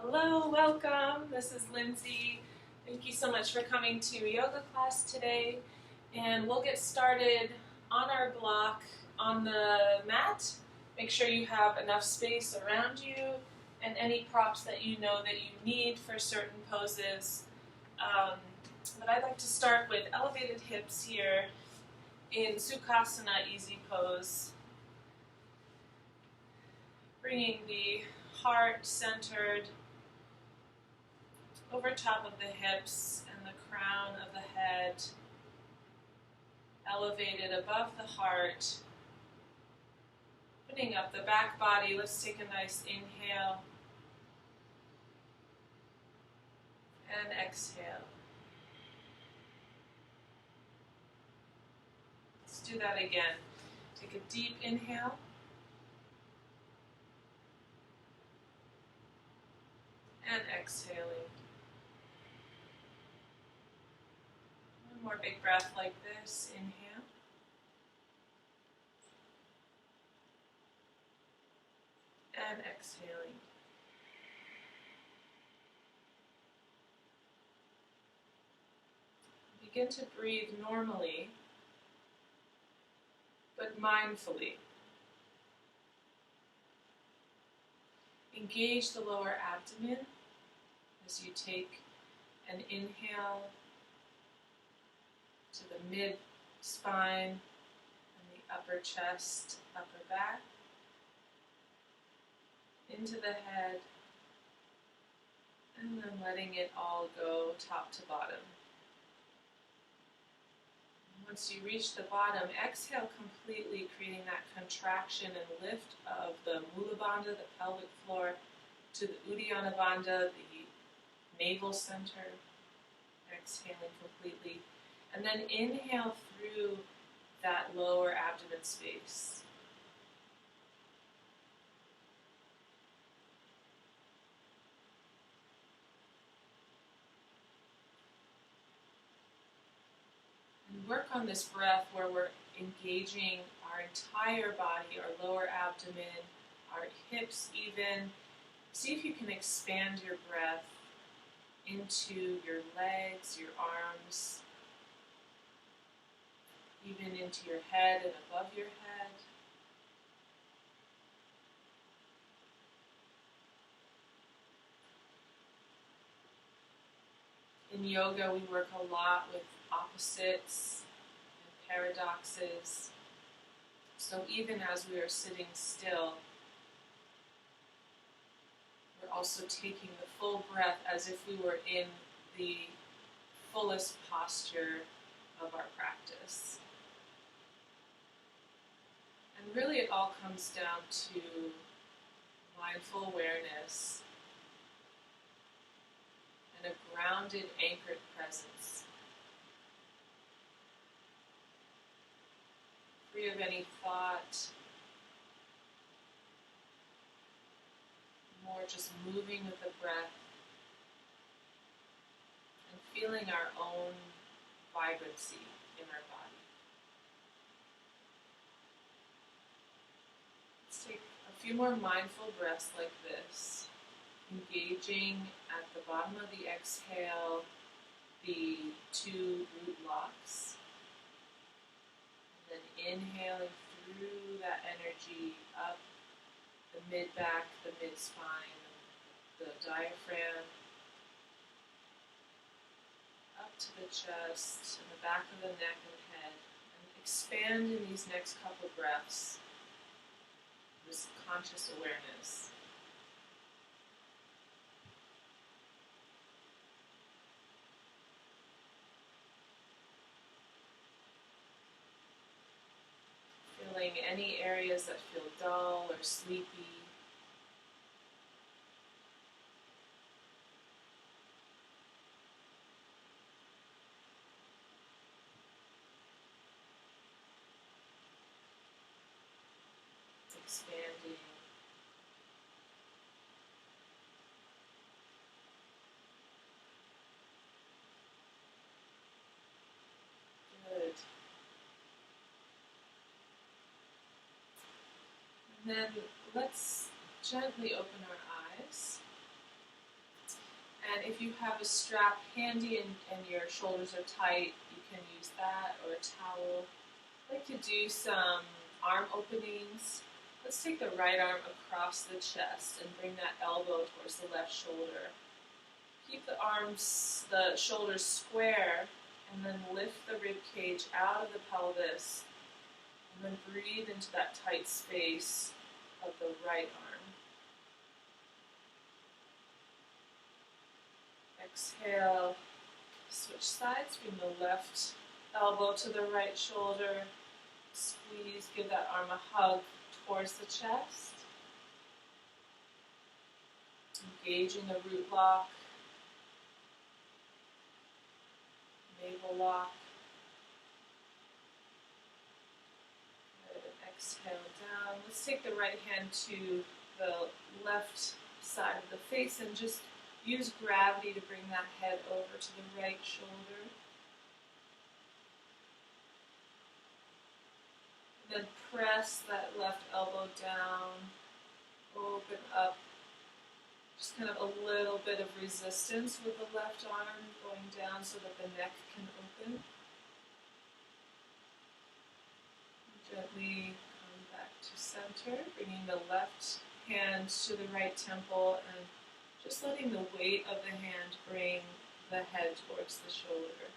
Hello, welcome. This is Lindsay. Thank you so much for coming to yoga class today. And we'll get started on our block on the mat. Make sure you have enough space around you and any props that you know that you need for certain poses. But I'd like to start with elevated hips here in Sukhasana Easy Pose. Bringing the heart centered over top of the hips and the crown of the head, elevated above the heart, putting up the back body. Let's take a nice inhale and exhale. Let's do that again. Take a deep inhale and exhaling. One more big breath like this. Inhale. And exhaling. Begin to breathe normally, but mindfully. Engage the lower abdomen as you take an inhale to the mid-spine and the upper chest, upper back, into the head, and then letting it all go top to bottom. Once you reach the bottom, exhale completely, creating that contraction and lift of the Mula Bandha, the pelvic floor, to the Uddiyana Bandha, the navel center. Exhaling completely. And then inhale through that lower abdomen space. And work on this breath where we're engaging our entire body, our lower abdomen, our hips even. See if you can expand your breath into your legs, your arms, even into your head and above your head. In yoga, we work a lot with opposites and paradoxes. So even as we are sitting still, we're also taking the full breath as if we were in the fullest posture of our practice. And really it all comes down to mindful awareness and a grounded, anchored presence. Free of any thought, more just moving with the breath and feeling our own vibrancy in our body. Let's take a few more mindful breaths like this, engaging at the bottom of the exhale the two root locks, and then inhaling through that energy up the mid-back, the mid-spine, the diaphragm, up to the chest and the back of the neck and head, and expand in these next couple breaths this conscious awareness. Feeling any areas that feel dull or sleepy. Expanding. Good. And then let's gently open our eyes. And if you have a strap handy and your shoulders are tight, you can use that or a towel. I like to do some arm openings. Let's take the right arm across the chest and bring that elbow towards the left shoulder. Keep the shoulders square, and then lift the rib cage out of the pelvis, and then breathe into that tight space of the right arm. Exhale, switch sides, bring the left elbow to the right shoulder, squeeze, give that arm a hug towards the chest. Engaging the root lock, navel lock. Good, and exhale down. Let's take the right hand to the left side of the face and just use gravity to bring that head over to the right shoulder. And then press that left elbow down, open up. Just kind of a little bit of resistance with the left arm going down so that the neck can open. Gently come back to center, bringing the left hand to the right temple and just letting the weight of the hand bring the head towards the shoulder.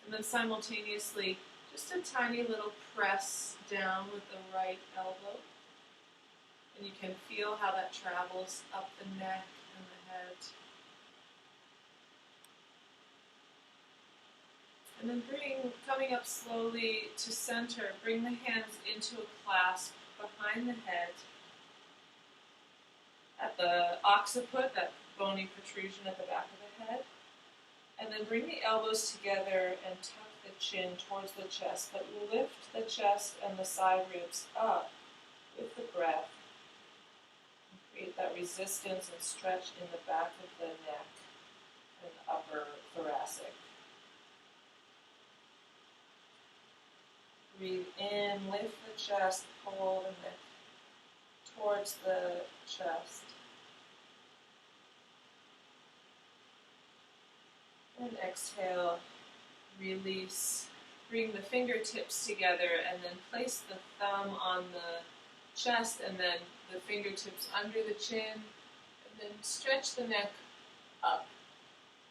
And then simultaneously, just a tiny little press down with the right elbow. And you can feel how that travels up the neck and the head. And then coming up slowly to center, bring the hands into a clasp behind the head. At the occiput, that bony protrusion at the back of the head. And then bring the elbows together and tuck the chin towards the chest, but lift the chest and the side ribs up with the breath. And create that resistance and stretch in the back of the neck and upper thoracic. Breathe in, lift the chest, pull the neck towards the chest. And exhale, release. Bring the fingertips together and then place the thumb on the chest and then the fingertips under the chin. And then stretch the neck up,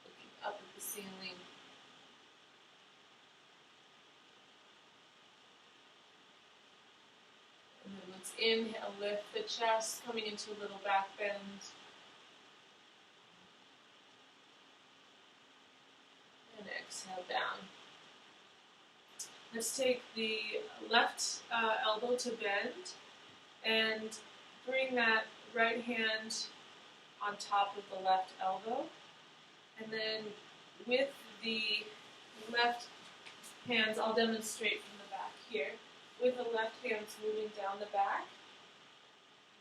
looking up at the ceiling. And then let's inhale, lift the chest, coming into a little back bend. And exhale down. Let's take the left elbow to bend and bring that right hand on top of the left elbow. And then with the left hands, I'll demonstrate from the back here. With the left hands moving down the back,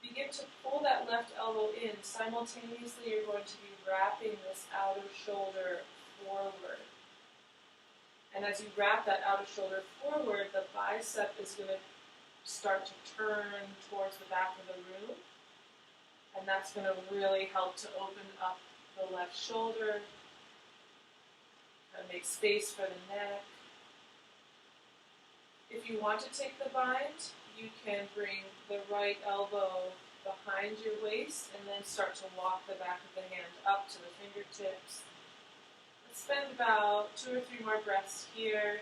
begin to pull that left elbow in. Simultaneously, you're going to be wrapping this outer shoulder forward. And as you wrap that outer shoulder forward, the bicep is going to start to turn towards the back of the room. And that's going to really help to open up the left shoulder and make space for the neck. If you want to take the bind, you can bring the right elbow behind your waist and then start to walk the back of the hand up to the fingertips. Let's spend about 2 or 3 more breaths here,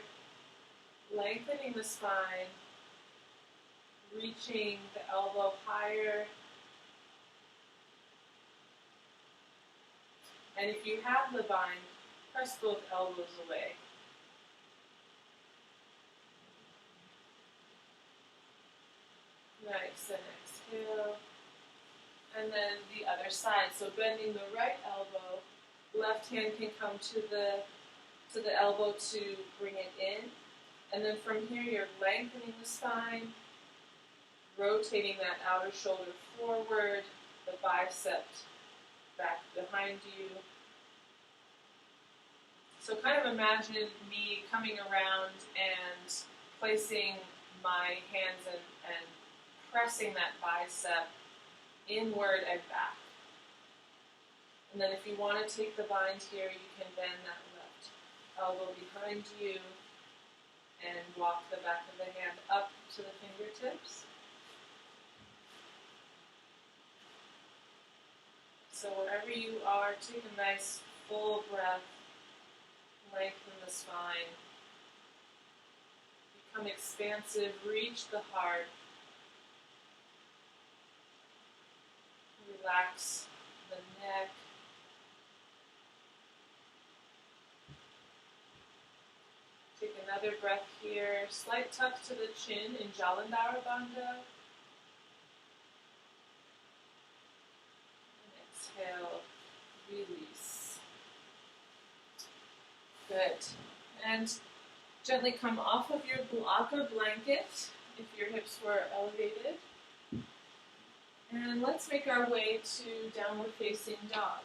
lengthening the spine, reaching the elbow higher. And if you have the bind, press both elbows away. Nice, and exhale. And then the other side. So bending the right elbow, left hand can come to the elbow to bring it in. And then from here you're lengthening the spine, rotating that outer shoulder forward, the bicep back behind you. So kind of imagine me coming around and placing my hands and pressing that bicep inward and back. And then if you want to take the bind here, you can bend that left elbow behind you and walk the back of the hand up to the fingertips. So wherever you are, take a nice full breath, lengthen the spine, become expansive, reach the heart, relax the neck. Take another breath here, slight tuck to the chin in Jalandhara Bandha. Exhale, release. Good. And gently come off of your block or blanket if your hips were elevated. And let's make our way to downward facing dog.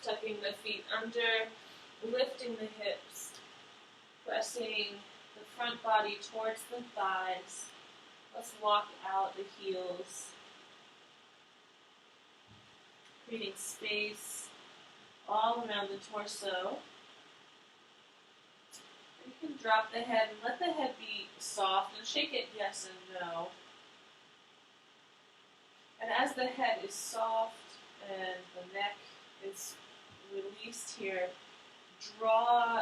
So tucking the feet under, lifting the hips, pressing the front body towards the thighs. Let's walk out the heels, creating space all around the torso. And you can drop the head and let the head be soft and shake it yes and no. And as the head is soft and the neck is released here, draw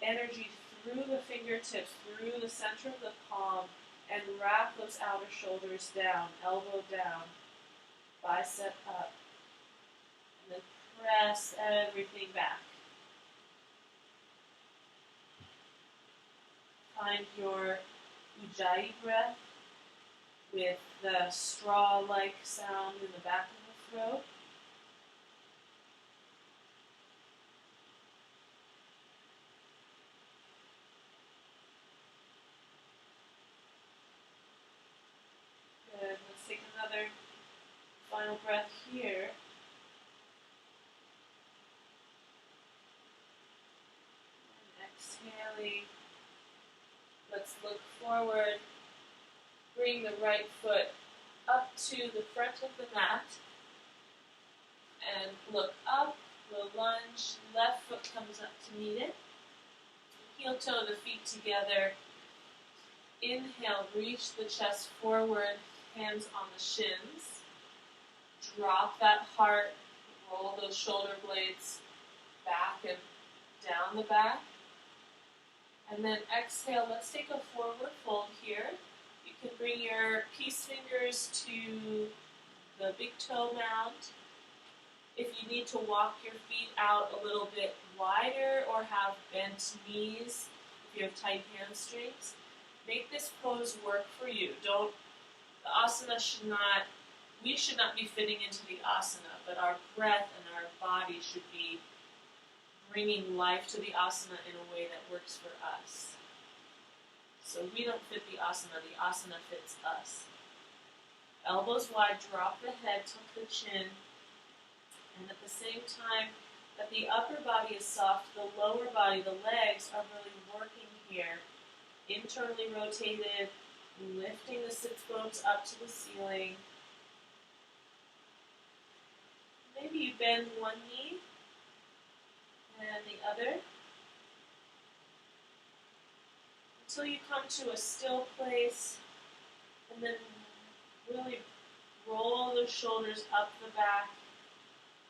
energy through the fingertips, through the center of the palm, and wrap those outer shoulders down, elbow down, bicep up. And then press everything back. Find your Ujjayi breath with the straw-like sound in the back of the throat. Good. Let's take another final breath here. Exhaling. Let's look forward. Bring the right foot up to the front of the mat. And look up. We'll lunge. Left foot comes up to meet it. Heel toe the feet together. Inhale, reach the chest forward, hands on the shins. Drop that heart. Roll those shoulder blades back and down the back. And then exhale, let's take a forward fold here. You can bring your peace fingers to the big toe mound. If you need to walk your feet out a little bit wider or have bent knees, if you have tight hamstrings, make this pose work for you. The asana we should not be fitting into the asana, but our breath and our body should be bringing life to the asana in a way that works for us. So we don't fit the asana fits us. Elbows wide, drop the head, tuck the chin, and at the same time that the upper body is soft, the lower body, the legs are really working here. Internally rotated, lifting the sits bones up to the ceiling. Maybe you bend one knee and the other until you come to a still place, and then really roll the shoulders up the back,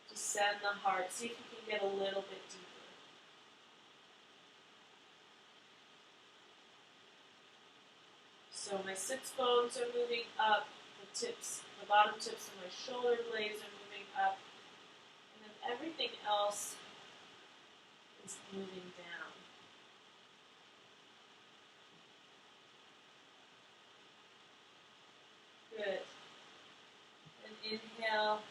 descend the heart. See if you can get a little bit deeper. So my sits bones are moving up, the bottom tips of my shoulder blades are moving up, and then everything else is moving down. Good. And inhale,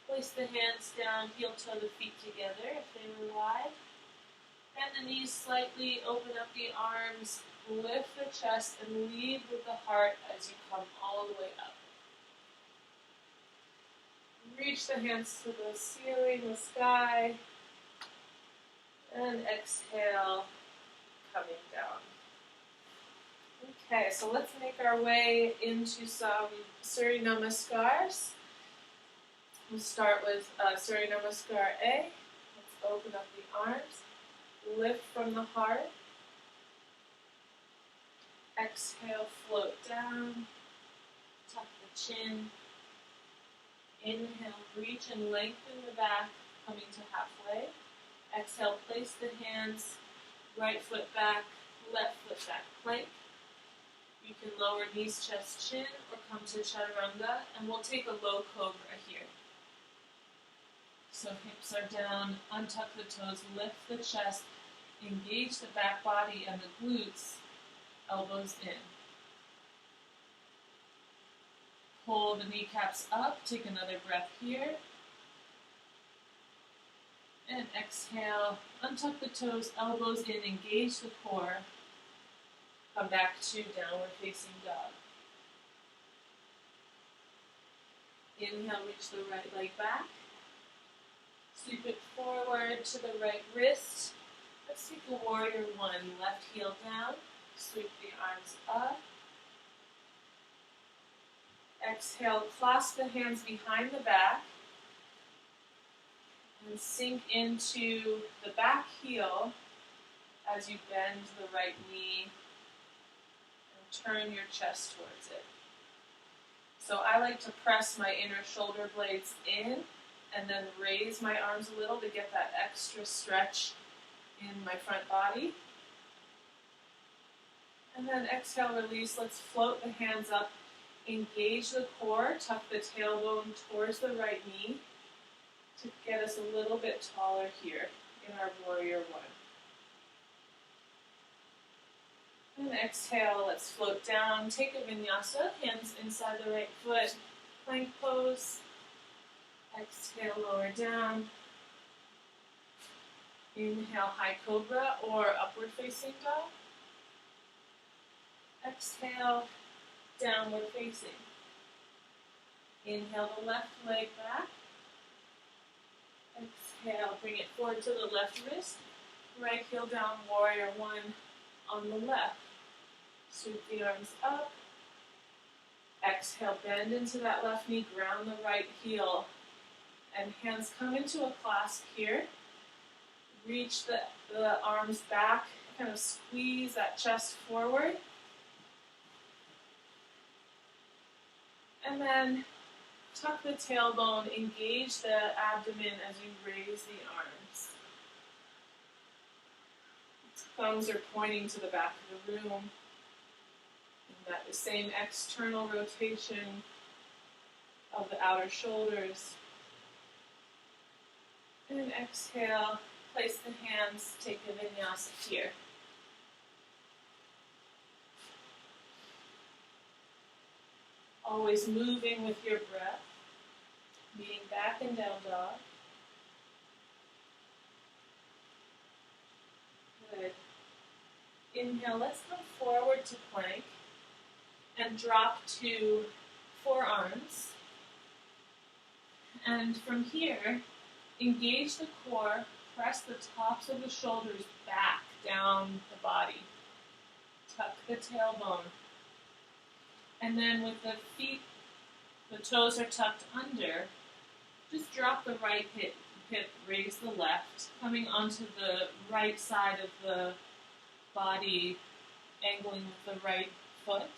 place the hands down, heel toe the feet together if they were wide. Bend the knees slightly, open up the arms, lift the chest, and lead with the heart as you come all the way up. Reach the hands to the ceiling, the sky, and exhale, coming down. Okay, so let's make our way into some Surya Namaskars. We'll start with Surya Namaskar A. Let's open up the arms. Lift from the heart. Exhale, float down. Tuck the chin. Inhale, reach and lengthen the back, coming to halfway. Exhale, place the hands, right foot back, left foot back, plank. You can lower knees, chest, chin, or come to chaturanga, and we'll take a low cobra here. So hips are down, untuck the toes, lift the chest, engage the back body and the glutes, elbows in. Pull the kneecaps up, take another breath here. And exhale, untuck the toes, elbows in, engage the core. Come back to downward facing dog. Inhale, reach the right leg back. Sweep it forward to the right wrist. Let's take a warrior one. Left heel down. Sweep the arms up. Exhale, clasp the hands behind the back. And sink into the back heel as you bend the right knee and turn your chest towards it. So I like to press my inner shoulder blades in and then raise my arms a little to get that extra stretch in my front body. And then exhale, release. Let's float the hands up. Engage the core. Tuck the tailbone towards the right knee to get us a little bit taller here in our warrior one. And exhale, let's float down. Take a vinyasa, hands inside the right foot. Plank pose. Exhale, lower down. Inhale, high cobra or upward facing dog. Exhale, downward facing. Inhale the left leg back. Exhale, bring it forward to the left wrist. Right heel down, warrior one on the left. Sweep the arms up. Exhale, bend into that left knee, ground the right heel. And hands come into a clasp here. Reach the arms back, kind of squeeze that chest forward. And then tuck the tailbone, engage the abdomen as you raise the arms. Thumbs are pointing to the back of the room. And that the same external rotation of the outer shoulders. And exhale, place the hands, take a vinyasa here. Always moving with your breath, meeting back and down dog. Good. Inhale, let's come forward to plank and drop to forearms. And from here, engage the core, press the tops of the shoulders back down the body. Tuck the tailbone. And then with the feet, the toes are tucked under, just drop the right hip, raise the left, coming onto the right side of the body, angling with the right foot.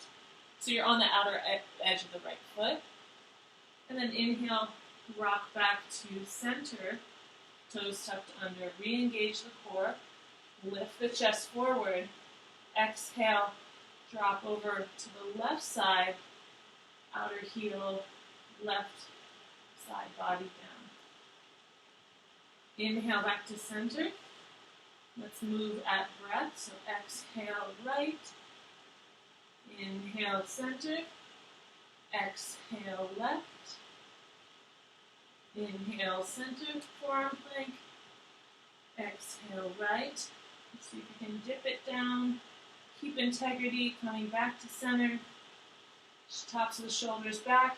So you're on the outer edge of the right foot. And then inhale, rock back to center, toes tucked under, re-engage the core, lift the chest forward, exhale, drop over to the left side, outer heel, left side body down. Inhale back to center. Let's move at breath. So exhale right. Inhale center. Exhale left. Inhale center, forearm plank. Exhale right. See if you can dip it down. Keep integrity, coming back to center. Tops of the shoulders back,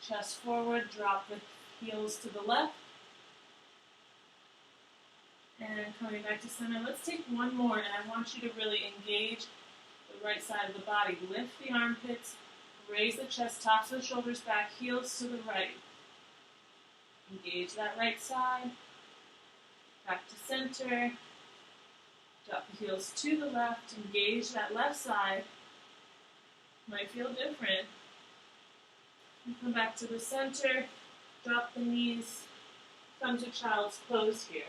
chest forward, drop the heels to the left. And coming back to center. Let's take one more, and I want you to really engage the right side of the body. Lift the armpits, raise the chest, tops of the shoulders back, heels to the right. Engage that right side. Back to center. Drop the heels to the left. Engage that left side. Might feel different. And come back to the center. Drop the knees. Come to child's pose here.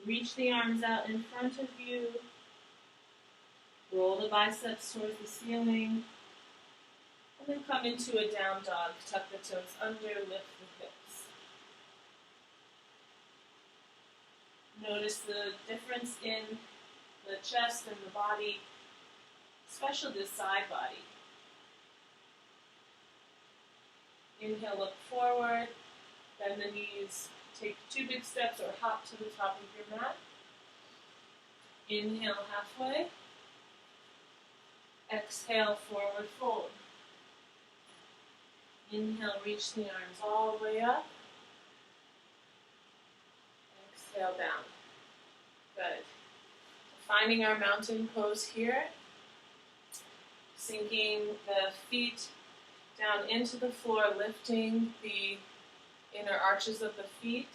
Reach the arms out in front of you. Roll the biceps towards the ceiling. And then come into a down dog. Tuck the toes under, lift the hips. Notice the difference in the chest and the body, especially the side body. Inhale, look forward, bend the knees, take 2 big steps or hop to the top of your mat. Inhale, halfway. Exhale, forward fold. Inhale, reach the arms all the way up. Exhale, down. Good. Finding our mountain pose here. Sinking the feet down into the floor, lifting the inner arches of the feet.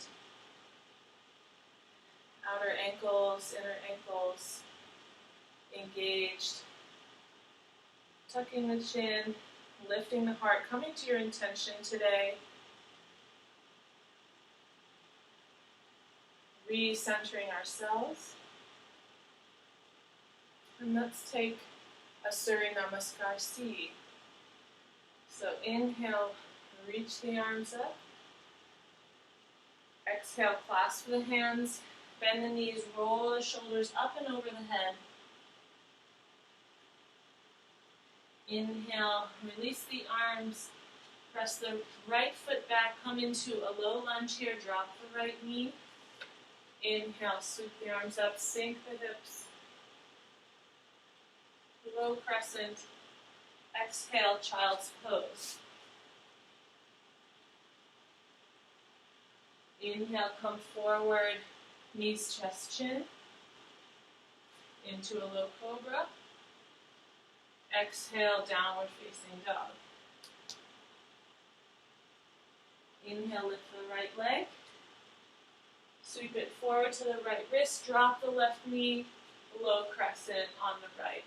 Outer ankles, inner ankles engaged. Tucking the chin, lifting the heart, coming to your intention today. Recentering ourselves. And let's take a Surya Namaskar C. So inhale, reach the arms up. Exhale, clasp the hands, bend the knees, roll the shoulders up and over the head. Inhale, release the arms, press the right foot back, come into a low lunge here, drop the right knee. Inhale, sweep the arms up, sink the hips. Low crescent. Exhale, child's pose. Inhale, come forward, knees, chest, chin. Into a low cobra. Exhale, downward facing dog. Inhale, lift the right leg. Sweep it forward to the right wrist, drop the left knee, low crescent on the right.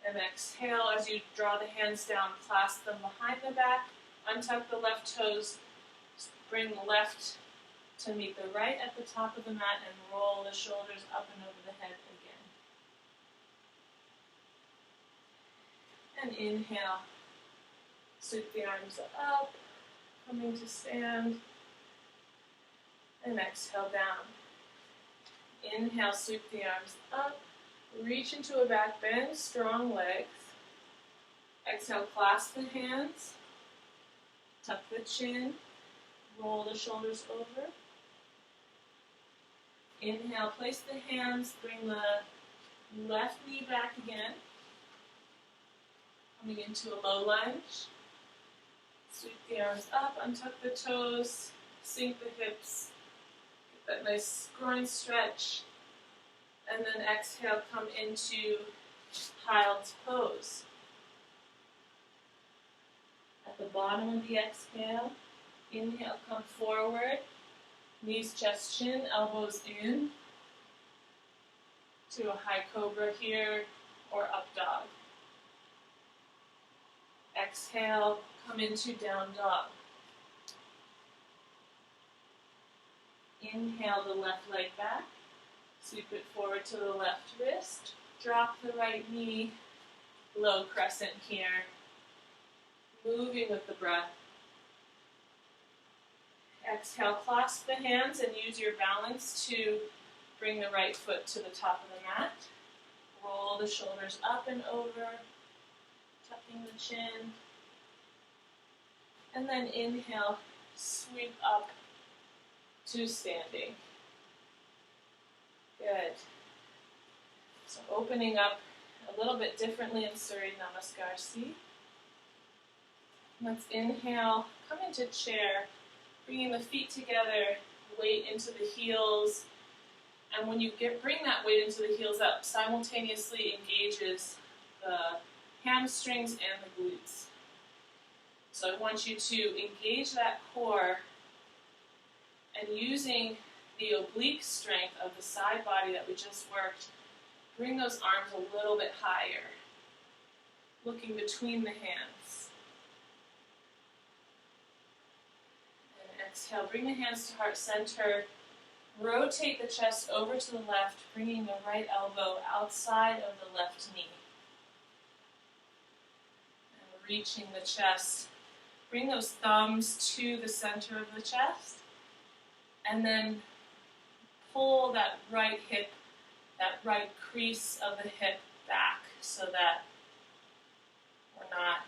And exhale as you draw the hands down, clasp them behind the back, untuck the left toes, bring the left to meet the right at the top of the mat and roll the shoulders up and over the head again. And inhale, sweep the arms up, coming to stand, and exhale down. Inhale, sweep the arms up, reach into a back bend, strong legs. Exhale, clasp the hands, tuck the chin, roll the shoulders over. Inhale, place the hands, bring the left knee back again. Coming into a low lunge. Sweep the arms up, untuck the toes, sink the hips. Get that nice groin stretch. And then exhale, come into child's pose. At the bottom of the exhale, inhale, come forward. Knees, chest, chin, elbows in. To a high cobra here, or up dog. Exhale, come into down dog. Inhale the left leg back. Sweep it forward to the left wrist. Drop the right knee. Low crescent here. Moving with the breath. Exhale, clasp the hands and use your balance to bring the right foot to the top of the mat. Roll the shoulders up and over, tucking the chin. And then inhale, sweep up to standing. Good. So opening up a little bit differently in Surya Namaskar C. Let's inhale, come into chair, bringing the feet together, weight into the heels. And when you bring that weight into the heels, that simultaneously engages the hamstrings and the glutes. So I want you to engage that core and using the oblique strength of the side body that we just worked, bring those arms a little bit higher, looking between the hands. And exhale, bring the hands to heart center. Rotate the chest over to the left, bringing the right elbow outside of the left knee. And reaching the chest. Bring those thumbs to the center of the chest. And then pull that right hip, that right crease of the hip back so that we're not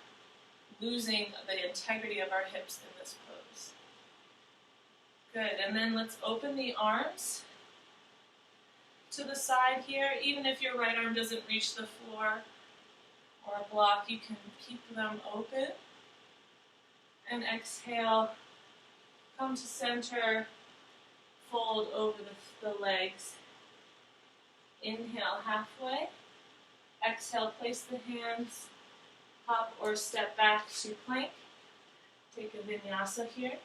losing the integrity of our hips in this pose. Good, and then let's open the arms to the side here. Even if your right arm doesn't reach the floor or a block, you can keep them open. And exhale, come to center, fold over the legs. Inhale halfway. Exhale, place the hands, hop or step back to plank. Take a vinyasa here.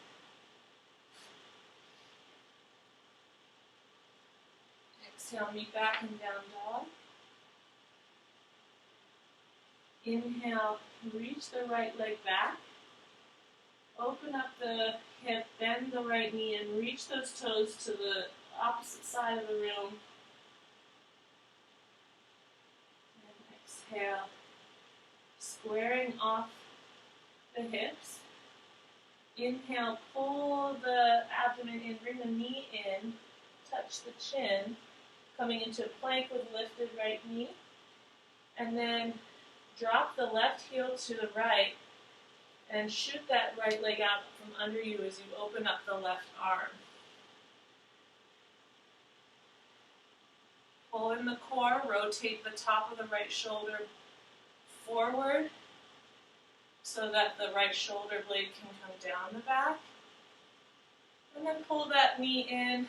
Exhale, meet back and down dog. Inhale, reach the right leg back. Open up the hip, bend the right knee, and reach those toes to the opposite side of the room. And exhale, squaring off the hips. Inhale, pull the abdomen in, bring the knee in, touch the chin, coming into plank with lifted right knee. And then drop the left heel to the right and shoot that right leg out from under you as you open up the left arm. Pull in the core, rotate the top of the right shoulder forward so that the right shoulder blade can come down the back. And then pull that knee in,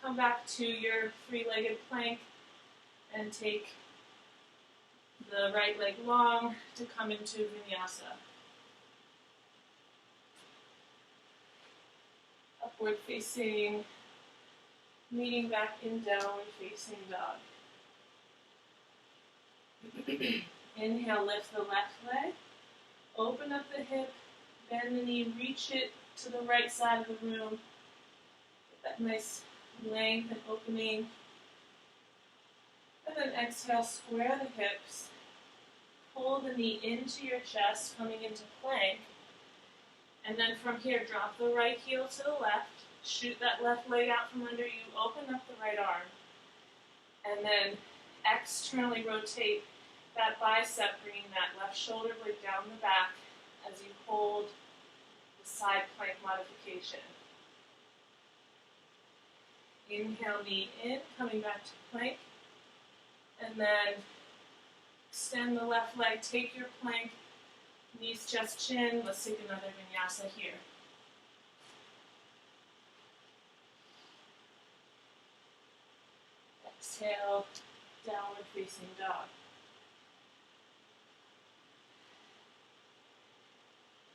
come back to your three-legged plank, and take the right leg long to come into vinyasa. Upward facing, meeting back in downward facing dog. Inhale, lift the left leg. Open up the hip, bend the knee, reach it to the right side of the room. Get that nice length and opening. And then exhale, square the hips. Pull the knee into your chest, coming into plank. And then from here, drop the right heel to the left. Shoot that left leg out from under you. Open up the right arm. And then externally rotate that bicep, bringing that left shoulder blade down the back as you hold the side plank modification. Inhale, knee in, coming back to plank. And then extend the left leg, take your plank, knees, chest, chin. Let's take another vinyasa here. Exhale, downward facing dog.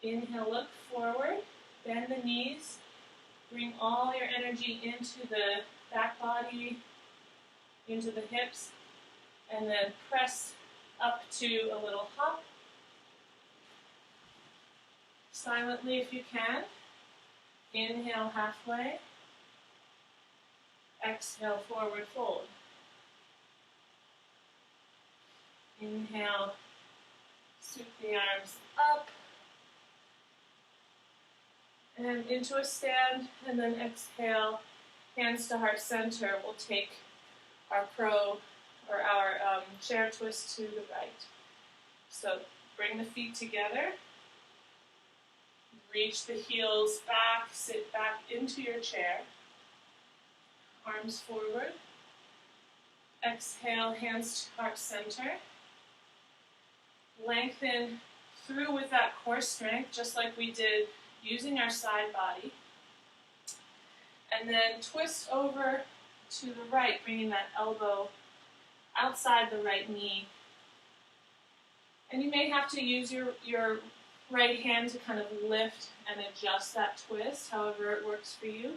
Inhale, look forward, bend the knees, bring all your energy into the back body, into the hips, and then press up to a little hop. Silently if you can. Inhale halfway. Exhale, forward fold. Inhale, sweep the arms up. And into a stand, and then exhale, hands to heart center. We'll take our crow or our chair twist to the right. So bring the feet together. Reach the heels back, sit back into your chair. Arms forward. Exhale, hands to heart center. Lengthen through with that core strength, just like we did using our side body. And then twist over to the right, bringing that elbow outside the right knee. And you may have to use your right hand to kind of lift and adjust that twist, however it works for you.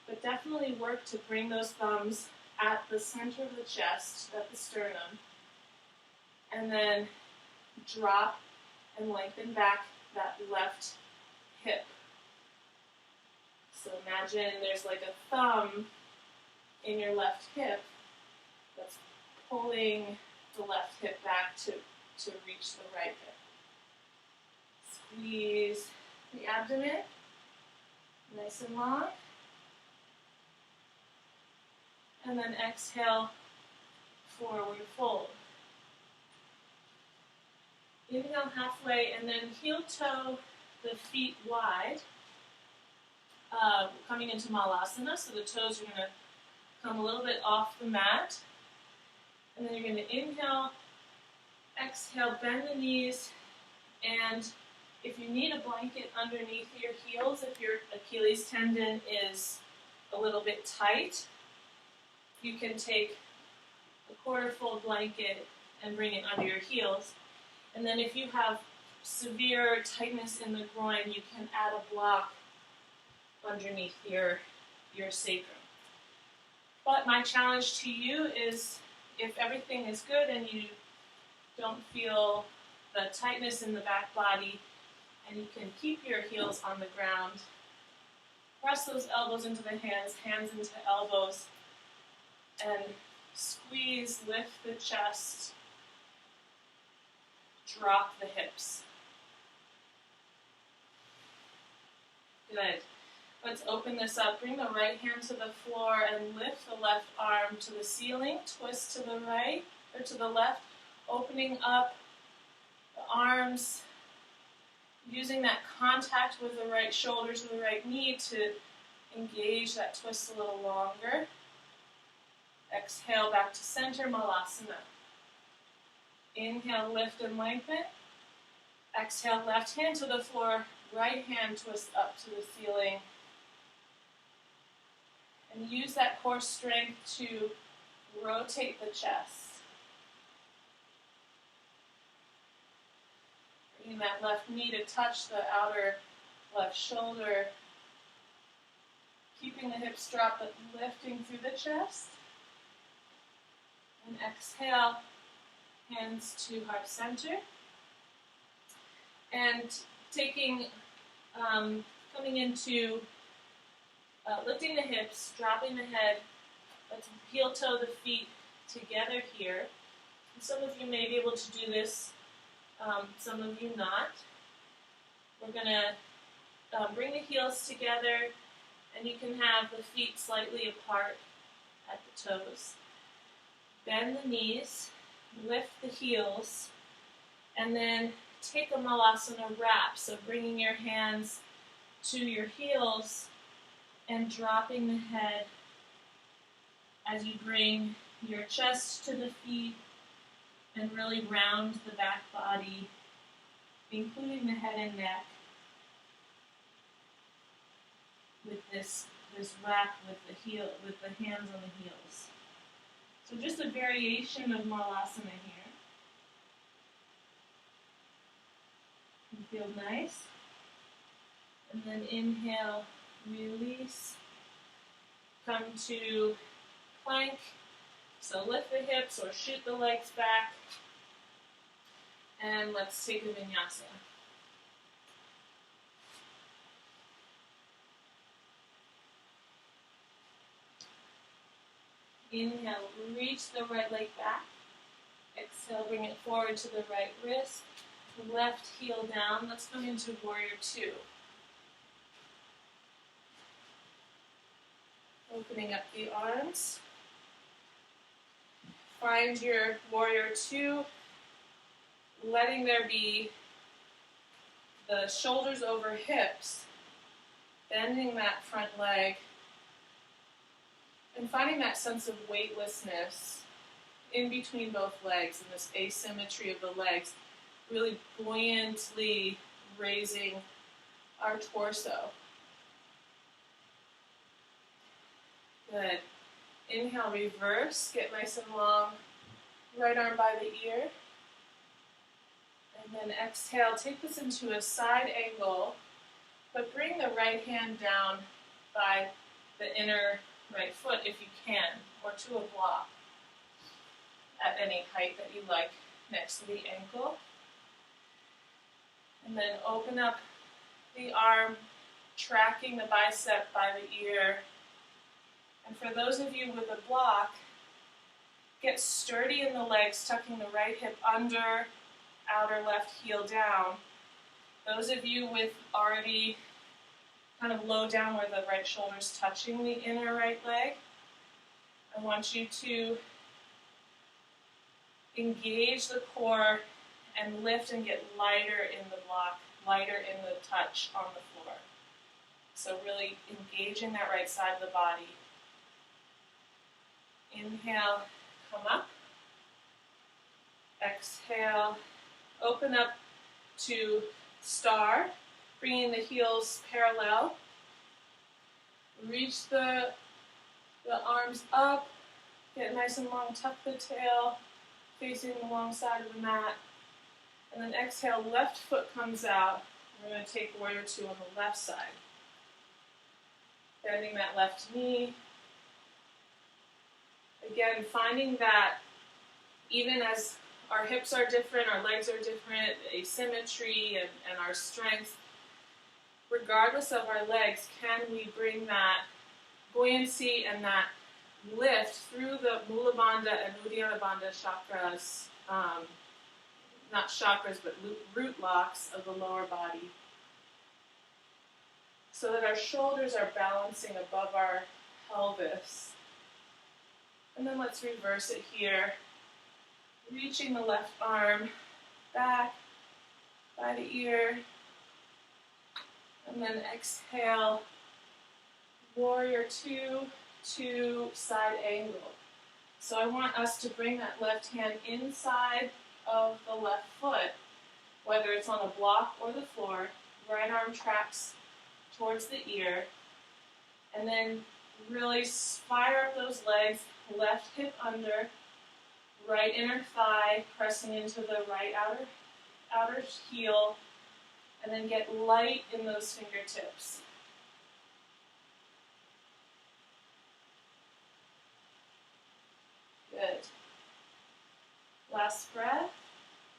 But definitely work to bring those thumbs at the center of the chest, at the sternum, and then drop and lengthen back that left hip. So imagine there's like a thumb in your left hip that's pulling the left hip back to reach the right hip. Squeeze the abdomen, nice and long. And then exhale, forward fold. Inhale halfway, and then heel toe the feet wide, coming into Malasana, so the toes are going to come a little bit off the mat. And then you're going to inhale, exhale, bend the knees, and if you need a blanket underneath your heels, if your Achilles tendon is a little bit tight, you can take a quarter-fold blanket and bring it under your heels. And then if you have severe tightness in the groin, you can add a block underneath your sacrum. But my challenge to you is, if everything is good and you don't feel the tightness in the back body, and you can keep your heels on the ground, press those elbows into the hands, hands into elbows, and squeeze, lift the chest, drop the hips. Good. Let's open this up. Bring the right hand to the floor and lift the left arm to the ceiling. Twist to the right, or to the left, opening up the arms, using that contact with the right shoulder to the right knee to engage that twist a little longer. Exhale back to center, Malasana. Inhale, lift and lengthen. Exhale, left hand to the floor, right hand twist up to the ceiling. And use that core strength to rotate the chest. Bringing that left knee to touch the outer left shoulder. Keeping the hips dropped but lifting through the chest. And exhale, hands to heart center. And taking, coming into lifting the hips, dropping the head. Let's heel toe the feet together here. And some of you may be able to do this, some of you not. We're going to bring the heels together, and you can have the feet slightly apart at the toes. Bend the knees, lift the heels, and then take a Malasana wrap. So bringing your hands to your heels and dropping the head as you bring your chest to the feet and really round the back body, including the head and neck, with this wrap with the hands on the heels. So just a variation of Malasana here. You feel nice. And then inhale, release. Come to plank. So lift the hips or shoot the legs back. And let's take a vinyasa. Inhale, reach the right leg back. Exhale, bring it forward to the right wrist. Left heel down. Let's come into Warrior Two. Opening up the arms. Find your Warrior Two, letting there be the shoulders over hips, bending that front leg, and finding that sense of weightlessness in between both legs and this asymmetry of the legs, really buoyantly raising our torso. Good. Inhale, reverse, get nice and long, right arm by the ear. And exhale, take this into a side angle, but bring the right hand down by the inner right foot if you can, or to a block at any height that you like next to the ankle. And then open up the arm, tracking the bicep by the ear. And for those of you with a block, get sturdy in the legs, tucking the right hip under, outer left heel down. Those of you with already kind of low down where the right shoulder's touching the inner right leg, I want you to engage the core and lift and get lighter in the block, lighter in the touch on the floor. So really engaging that right side of the body. Inhale, come up. Exhale, open up to star, bringing the heels parallel. Reach the arms up, get nice and long, tuck the tail, facing the long side of the mat. And then exhale, left foot comes out. We're going to take warrior two on the left side. Bending that left knee. Again, finding that even as our hips are different, our legs are different, asymmetry and our strength, regardless of our legs, can we bring that buoyancy and that lift through the Mula Bandha and Uddiyana Bandha chakras, not chakras, but root locks of the lower body, so that our shoulders are balancing above our pelvis. And then let's reverse it here. Reaching the left arm back by the ear. And then exhale, warrior two to side angle. So I want us to bring that left hand inside of the left foot, whether it's on a block or the floor. Right arm tracks towards the ear. And then really fire up those legs, left hip under, right inner thigh pressing into the right outer heel, and then get light in those fingertips. Good. Last breath.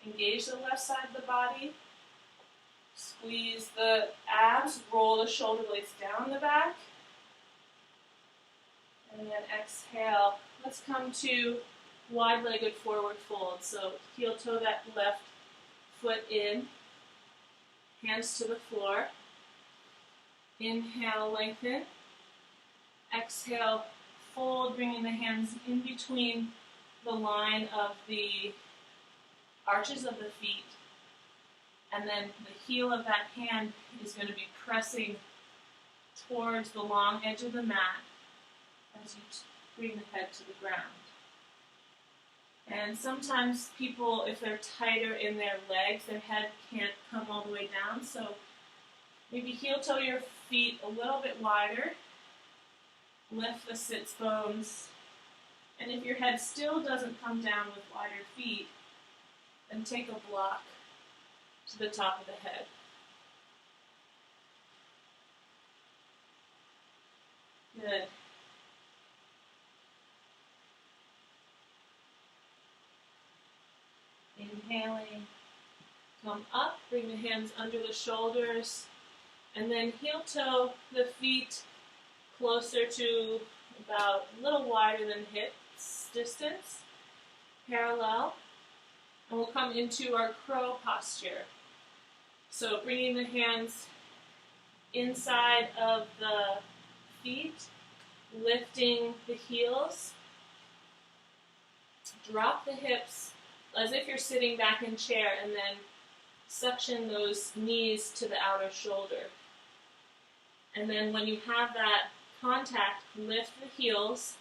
Engage the left side of the body. Squeeze the abs, roll the shoulder blades down the back. And then exhale. Let's come to wide-legged forward fold. So heel toe that left foot in. Hands to the floor. Inhale, lengthen. Exhale, fold, bringing the hands in between the line of the arches of the feet. And then the heel of that hand is going to be pressing towards the long edge of the mat as you bring the head to the ground. And sometimes people, if they're tighter in their legs, their head can't come all the way down. So maybe heel toe your feet a little bit wider. Lift the sits bones. And if your head still doesn't come down with wider feet, then take a block to the top of the head. Good. Inhaling, come up, bring the hands under the shoulders, and then heel toe the feet closer to about a little wider than hips distance, parallel, and we'll come into our crow posture. So bringing the hands inside of the feet, lifting the heels, drop the hips as if you're sitting back in chair, and then suction those knees to the outer shoulder. And then when you have that contact, lift the heels,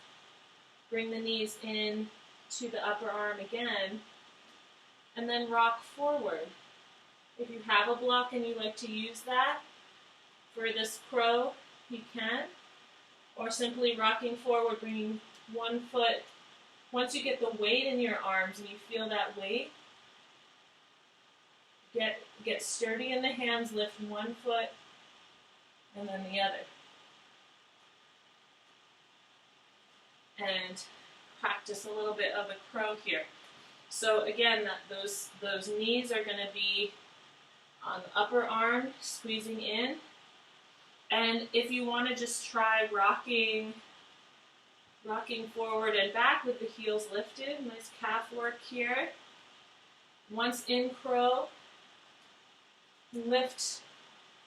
bring the knees in to the upper arm again, and then rock forward. If you have a block and you like to use that for this crow, you can. Or simply rocking forward, bringing one foot. Once you get the weight in your arms and you feel that weight, get sturdy in the hands, lift one foot and then the other. And practice a little bit of a crow here. So again, those knees are going to be on the upper arm, squeezing in. And if you want to just try rocking forward and back with the heels lifted, nice calf work here. Once in crow, lift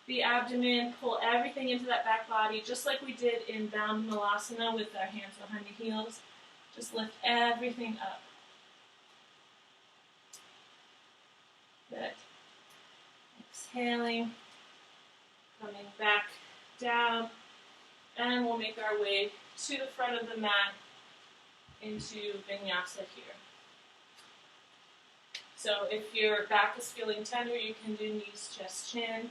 the abdomen, pull everything into that back body, just like we did in bound malasana with our hands behind the heels. Just lift everything up. Good. Exhaling, coming back down, and we'll make our way to the front of the mat into vinyasa here. So if your back is feeling tender, you can do knees, chest, chin.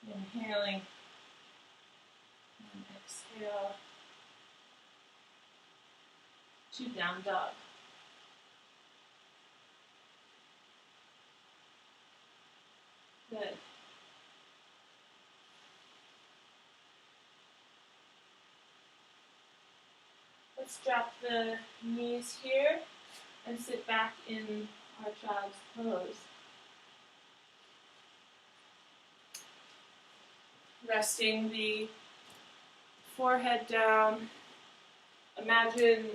Inhaling and exhale to down dog. Good. Let's drop the knees here and sit back in our child's pose. Resting the forehead down. Imagine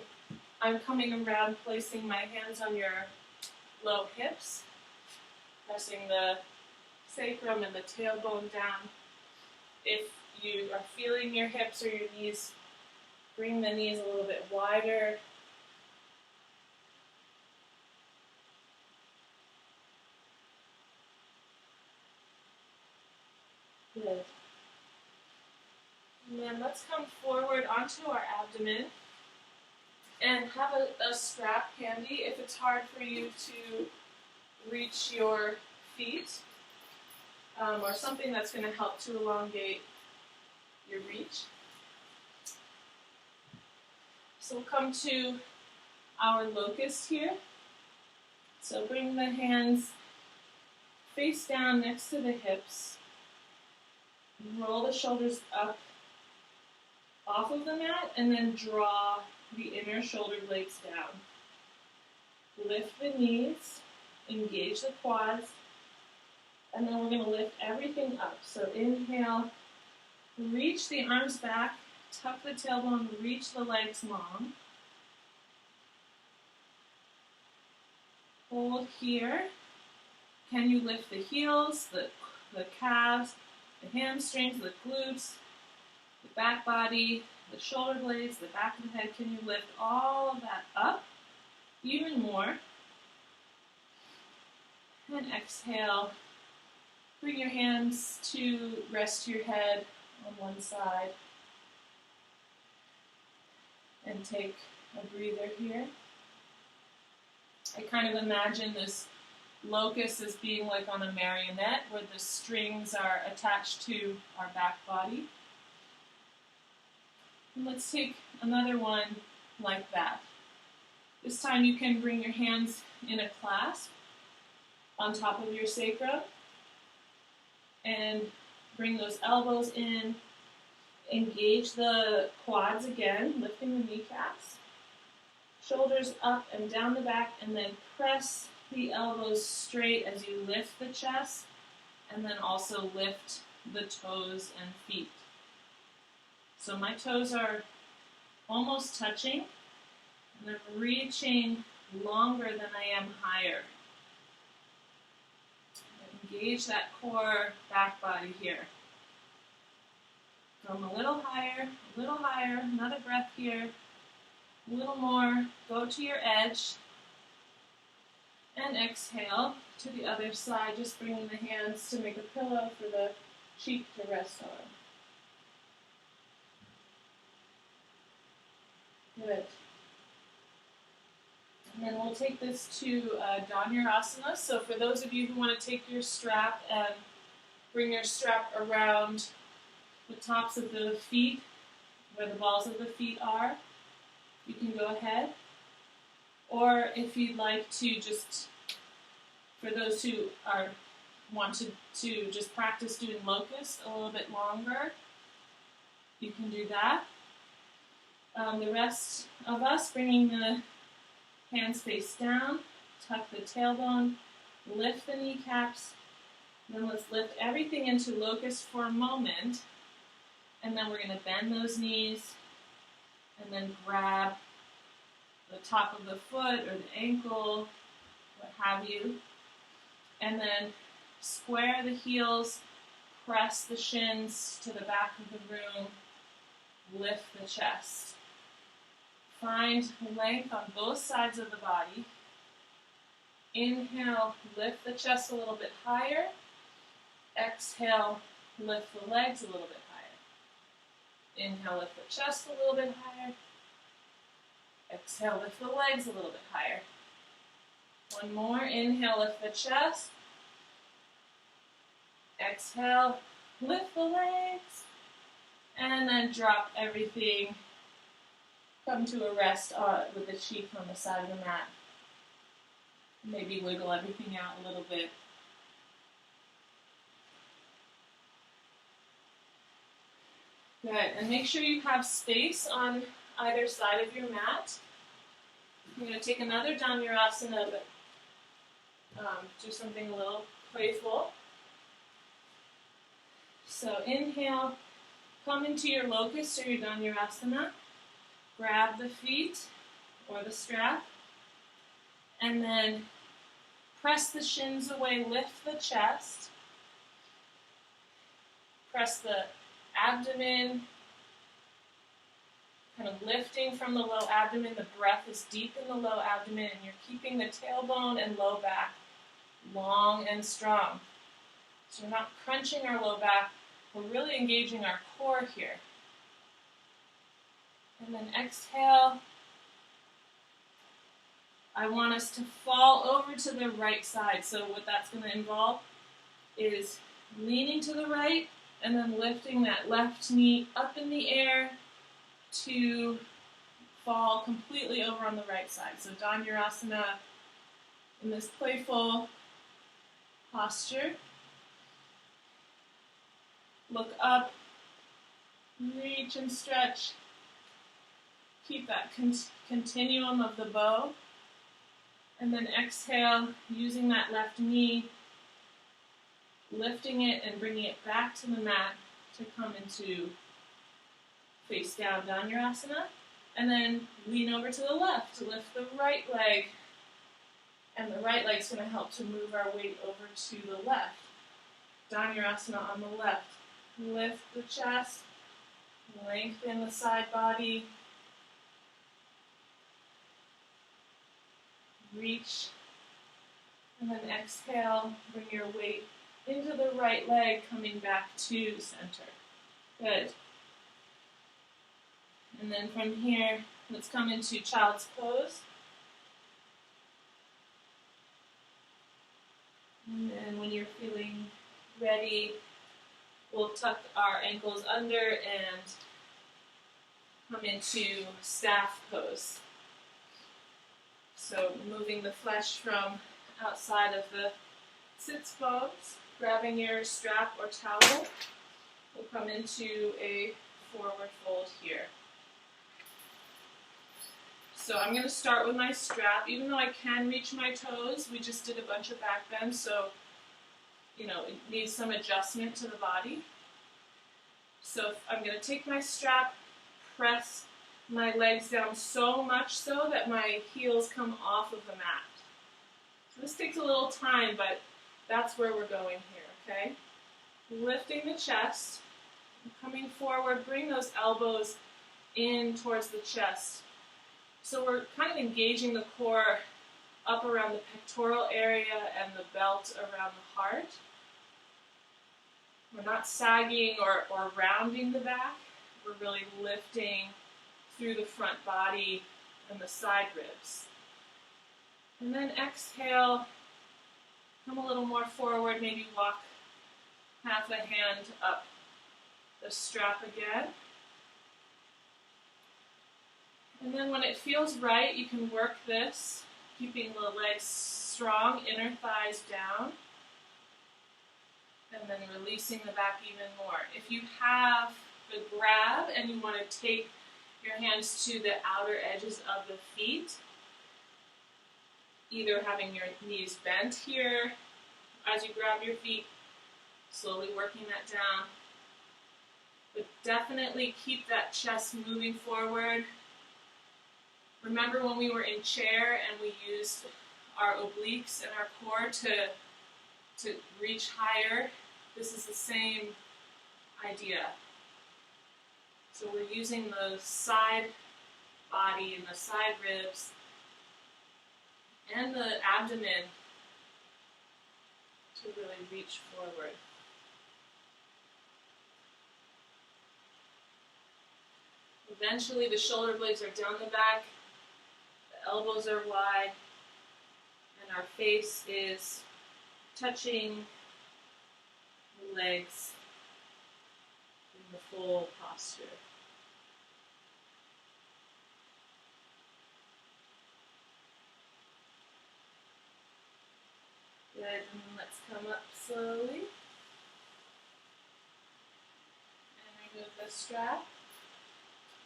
I'm coming around, placing my hands on your low hips, pressing the sacrum and the tailbone down. If you are feeling your hips or your knees, bring the knees a little bit wider. Good. And then let's come forward onto our abdomen and have a strap handy if it's hard for you to reach your feet, or something that's going to help to elongate your reach. So we'll come to our locust here. So bring the hands face down next to the hips. Roll the shoulders up off of the mat and then draw the inner shoulder blades down. Lift the knees, engage the quads, and then we're going to lift everything up. So inhale, reach the arms back, tuck the tailbone, reach the legs long. Hold here. Can you lift the heels, the calves, the hamstrings, the glutes, the back body, the shoulder blades, the back of the head? Can you lift all of that up even more? And exhale. Bring your hands to rest your head on one side. And take a breather here. I kind of imagine this locust as being like on a marionette where the strings are attached to our back body. And let's take another one like that. This time you can bring your hands in a clasp on top of your sacrum and bring those elbows in. Engage the quads again, lifting the kneecaps. Shoulders up and down the back, and then press the elbows straight as you lift the chest, and then also lift the toes and feet. So my toes are almost touching, and I'm reaching longer than I am higher. Engage that core back body here. Come a little higher, another breath here, a little more, go to your edge, and exhale to the other side, just bringing the hands to make a pillow for the cheek to rest on. Good. And then we'll take this to Dhanurasana. So for those of you who want to take your strap and bring your strap around the tops of the feet, where the balls of the feet are, you can go ahead. Or if you'd like to just For those who want to just practice doing locust a little bit longer, you can do that. The rest of us, bringing the hands face down, tuck the tailbone, lift the kneecaps, then let's lift everything into locust for a moment, and then we're going to bend those knees, and then grab the top of the foot or the ankle, what have you, and then square the heels, press the shins to the back of the room, lift the chest. Find length on both sides of the body. Inhale, lift the chest a little bit higher. Exhale, lift the legs a little bit higher. Inhale, lift the chest a little bit higher. Exhale, lift the legs a little bit higher. One more. Inhale, lift the chest. Exhale, lift the legs. And then drop everything. Come to a rest with the cheek on the side of the mat. Maybe wiggle everything out a little bit. Good, and make sure you have space on either side of your mat. I'm going to take another Dhanurasana, but do something a little playful. So inhale, come into your locust or your Dhanurasana. Grab the feet or the strap, and then press the shins away, lift the chest, press the abdomen, kind of lifting from the low abdomen. The breath is deep in the low abdomen, and you're keeping the tailbone and low back long and strong. So we're not crunching our low back, we're really engaging our core here. And then exhale. I want us to fall over to the right side. So what that's going to involve is leaning to the right and then lifting that left knee up in the air to fall completely over on the right side. So Dhanurasana in this playful posture. Look up, reach and stretch. Keep that continuum of the bow. And then exhale, using that left knee, lifting it and bringing it back to the mat to come into face down Dhanurasana. And then lean over to the left to lift the right leg. And the right leg's going to help to move our weight over to the left. Dhanurasana on the left. Lift the chest, lengthen the side body. Reach, and then exhale, bring your weight into the right leg, coming back to center. Good. And then from here, let's come into child's pose. And then when you're feeling ready, we'll tuck our ankles under and come into staff pose. So moving the flesh from outside of the sits bones, grabbing your strap or towel, we'll come into a forward fold here. So I'm going to start with my strap. Even though I can reach my toes, we just did a bunch of back bends, so it needs some adjustment to the body. So I'm going to take my strap, press my legs down so much so that my heels come off of the mat. So this takes a little time, but that's where we're going here, okay? Lifting the chest, coming forward, bring those elbows in towards the chest. So we're kind of engaging the core up around the pectoral area and the belt around the heart. We're not sagging or rounding the back. We're really lifting through the front body and the side ribs. And then exhale, come a little more forward, maybe walk half a hand up the strap again. And then when it feels right, you can work this, keeping the legs strong inner thighs down, and then releasing the back even more. If you have the grab and you want to take your hands to the outer edges of the feet, either having your knees bent here as you grab your feet, slowly working that down, but definitely keep that chest moving forward. Remember when we were in chair and we used our obliques and our core to reach higher? This is the same idea. So we're using the side body and the side ribs and the abdomen to really reach forward. Eventually the shoulder blades are down the back, the elbows are wide, and our face is touching the legs in the full posture. Good, and then let's come up slowly. And remove the strap.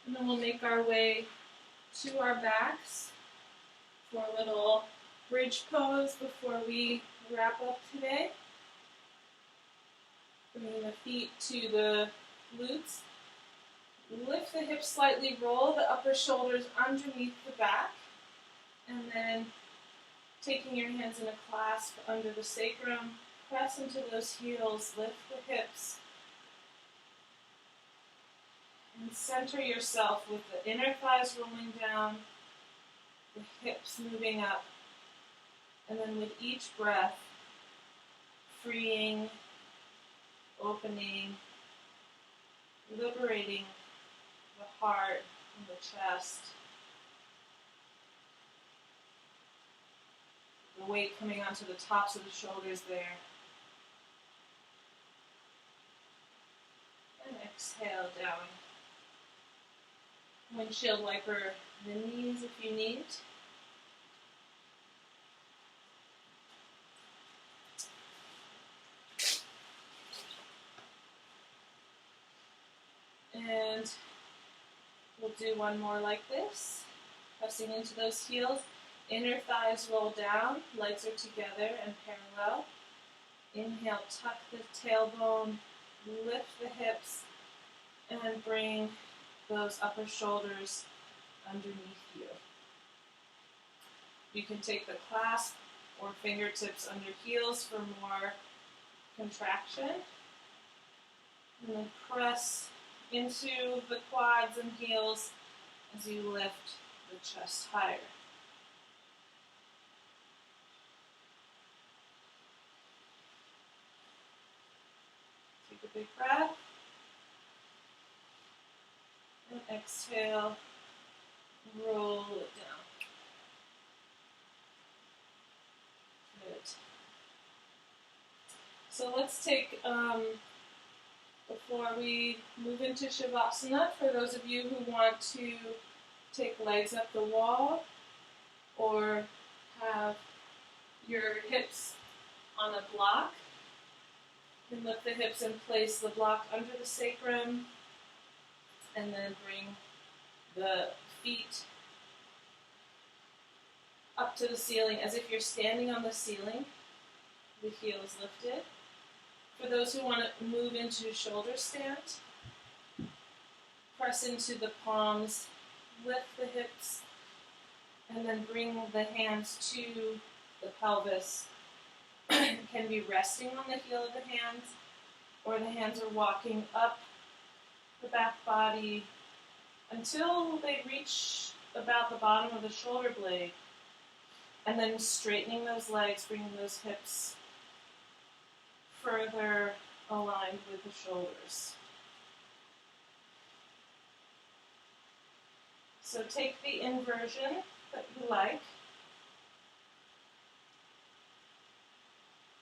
And then we'll make our way to our backs for a little bridge pose before we wrap up today. Bringing the feet to the glutes. Lift the hips slightly, roll the upper shoulders underneath the back, and then taking your hands in a clasp under the sacrum, press into those heels, lift the hips, and center yourself with the inner thighs rolling down, the hips moving up, and then with each breath, freeing, opening, liberating the heart and the chest. The weight coming onto the tops of the shoulders there. And exhale down. Windshield wiper the knees if you need. And we'll do one more like this. Pressing into those heels. Inner thighs roll down, legs are together and parallel. Inhale, tuck the tailbone, lift the hips, and bring those upper shoulders underneath you. You can take the clasp or fingertips under heels for more contraction. And then press into the quads and heels as you lift the chest higher. Take a big breath. And exhale, roll it down. Good. So let's take, before we move into Shavasana, for those of you who want to take legs up the wall or have your hips on a block, you can lift the hips and place the block under the sacrum, and then bring the feet up to the ceiling as if you're standing on the ceiling. The heel is lifted. For those who want to move into shoulder stand, press into the palms, lift the hips, and then bring the hands to the pelvis. It can be resting on the heel of the hands, or the hands are walking up the back body until they reach about the bottom of the shoulder blade, and then straightening those legs, bringing those hips further aligned with the shoulders. So take the inversion that you like,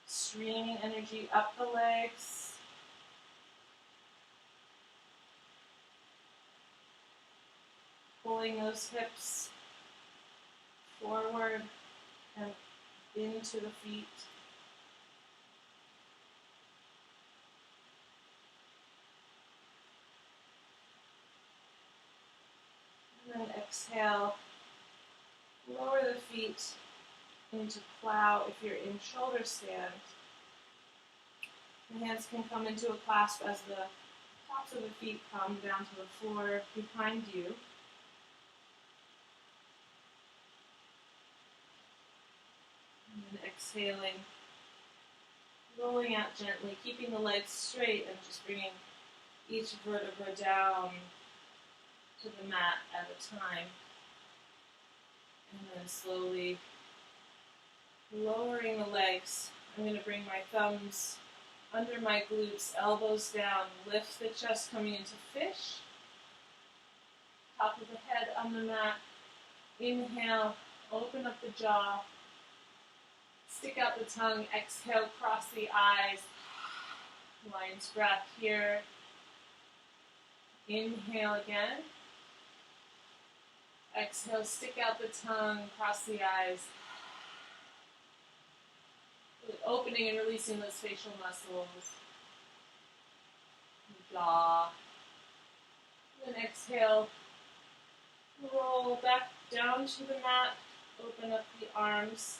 streaming energy up the legs, pulling those hips forward and into the feet. And then exhale, lower the feet into plow if you're in shoulder stand. The hands can come into a clasp as the tops of the feet come down to the floor behind you. And then exhaling, rolling out gently, keeping the legs straight and just bringing each vertebra down to the mat at a time. And then slowly lowering the legs. I'm going to bring my thumbs under my glutes, elbows down, lift the chest coming into fish. Top of the head on the mat. Inhale, open up the jaw. Stick out the tongue, exhale, cross the eyes. Lion's breath here. Inhale again. Exhale, stick out the tongue, cross the eyes. Opening and releasing those facial muscles. Jaw. Then exhale, roll back down to the mat. Open up the arms.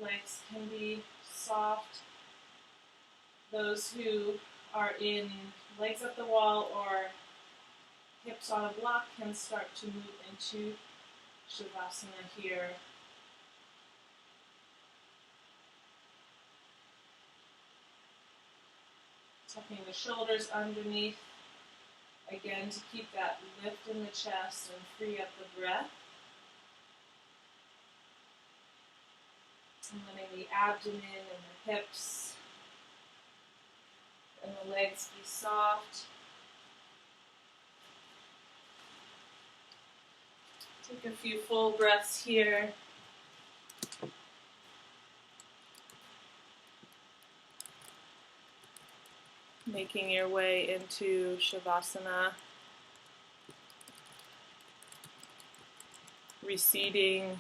Legs can be soft. Those who are in legs up the wall or hips on a block can start to move into Shavasana here. Tucking the shoulders underneath, again to keep that lift in the chest and free up the breath. And letting the abdomen and the hips and the legs be soft. Take a few full breaths here. Making your way into Shavasana. Reseating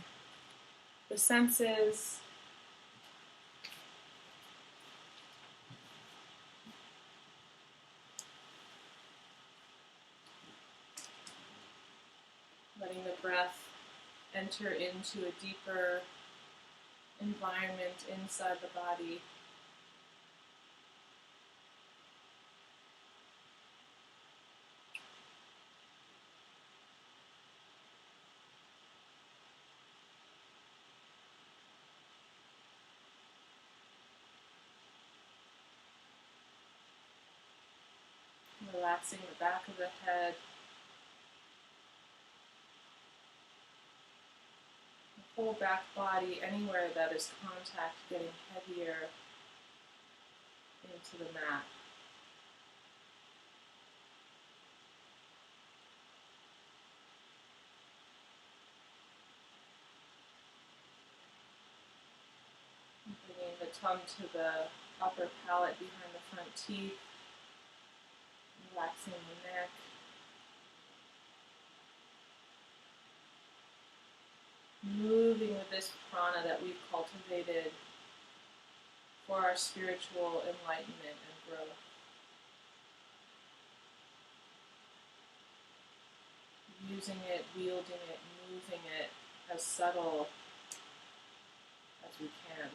the senses. Letting the breath enter into a deeper environment inside the body. Relaxing the back of the head. The whole back body, anywhere that is contact, getting heavier into the mat. Bringing the tongue to the upper palate behind the front teeth. Relaxing the neck. Moving with this prana that we've cultivated for our spiritual enlightenment and growth. Using it, wielding it, moving it as subtle as we can.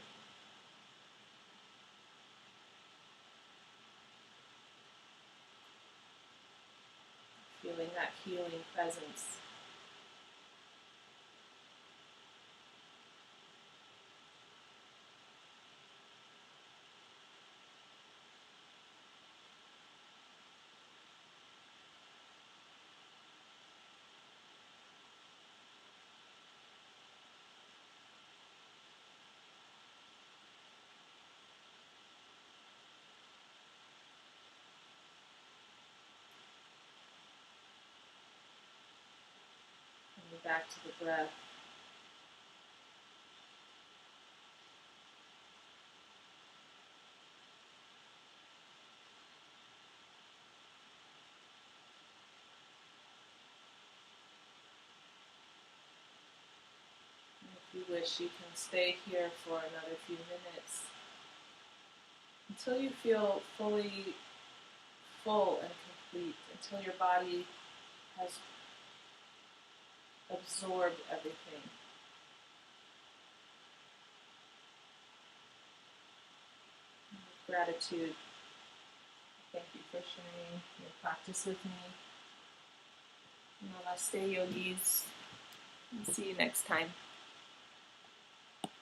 Feeling that healing presence. Coming back to the breath. If you wish, you can stay here for another few minutes until you feel fully full and complete, until your body has absorbed everything. With gratitude, thank you for sharing your practice with me. Namaste, yogis. See you next time.